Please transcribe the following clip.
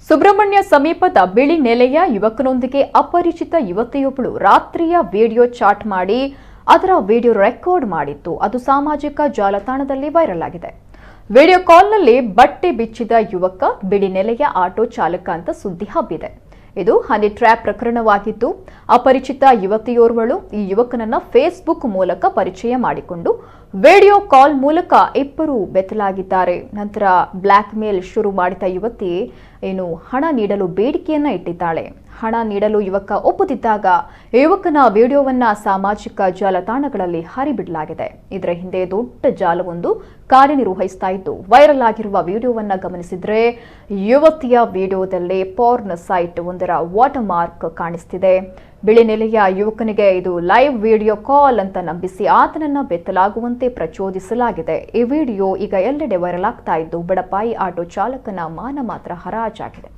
ಸುಬ್ರಹ್ಮಣ್ಯ ಸಮೀಪದ ಬಿಳಿ ನೆಲೆಯ ಯುವಕನೊಂದಿಗೆ ಅಪರಿಚಿತ ಯುವತಿಯೊಬ್ಬಳು ರಾತ್ರಿಯ ವಿಡಿಯೋ ಚಾಟ್ ಮಾಡಿ ಅದರ ವಿಡಿಯೋ ರೆಕಾರ್ಡ್ ಮಾಡಿತ್ತು. ಅದು ಸಾಮಾಜಿಕ ಜಾಲತಾಣದಲ್ಲಿ ವೈರಲ್ ಆಗಿದೆ. ವಿಡಿಯೋ ಕಾಲ್ನಲ್ಲಿ ಬಟ್ಟೆ ಬಿಚ್ಚಿದ ಯುವಕ ಬಿಳಿ ನೆಲೆಯ ಆಟೋ ಚಾಲಕ ಅಂತ ಸುದ್ದಿ ಹಬ್ಬಿದೆ. ಇದು ಹನಿ ಟ್ರ್ಯಾಪ್ ಪ್ರಕರಣವಾಗಿದ್ದು, ಅಪರಿಚಿತ ಯುವತಿಯೋರ್ವಳು ಈ ಯುವಕನನ್ನ ಫೇಸ್ಬುಕ್ ಮೂಲಕ ಪರಿಚಯ ಮಾಡಿಕೊಂಡು ವಿಡಿಯೋ ಕಾಲ್ ಮೂಲಕ ಇಬ್ಬರು ಬೆತ್ತಲಾಗಿದ್ದಾರೆ. ನಂತರ ಬ್ಲಾಕ್ ಮೇಲ್ ಶುರು ಮಾಡಿದ ಯುವತಿ ಹಣ ನೀಡಲು ಬೇಡಿಕೆಯನ್ನ ಇಟ್ಟಿದ್ದಾಳೆ. ಹಣ ನೀಡಲು ಯುವಕ ಒಪ್ಪದಿದ್ದಾಗ ಯುವಕನ ವಿಡಿಯೋವನ್ನ ಸಾಮಾಜಿಕ ಜಾಲತಾಣಗಳಲ್ಲಿ ಹರಿಬಿಡಲಾಗಿದೆ. ಇದರ ಹಿಂದೆ ದೊಡ್ಡ ಜಾಲವೊಂದು ಕಾರ್ಯನಿರ್ವಹಿಸ್ತಾ ಇದ್ದು, ವೈರಲ್ ಆಗಿರುವ ವಿಡಿಯೋವನ್ನ ಗಮನಿಸಿದ್ರೆ ಯುವತಿಯ ವಿಡಿಯೋದಲ್ಲಿ ಪಾರ್ನ್ ಸೈಟ್ ಒಂದರ ವಾಟರ್ ಮಾರ್ಕ್ ಕಾಣಿಸ್ತಿದೆ. ಬಿಳಿ ನೆಲೆಯ ಯುವಕನಿಗೆ ಇದು ಲೈವ್ ವಿಡಿಯೋ ಕಾಲ್ ಅಂತ ನಂಬಿಸಿ ಆತನನ್ನ ಬೆತ್ತಲಾಗುವಂತೆ ಪ್ರಚೋದಿಸಲಾಗಿದೆ. ಈ ವಿಡಿಯೋ ಈಗ ಎಲ್ಲೆಡೆ ವೈರಲ್ ಆಗ್ತಾ ಇದ್ದು, ಬಡಪಾಯಿ ಆಟೋ ಚಾಲಕನ ಮಾನ ಮಾತ್ರ ಹರಾಜಾಗಿದೆ.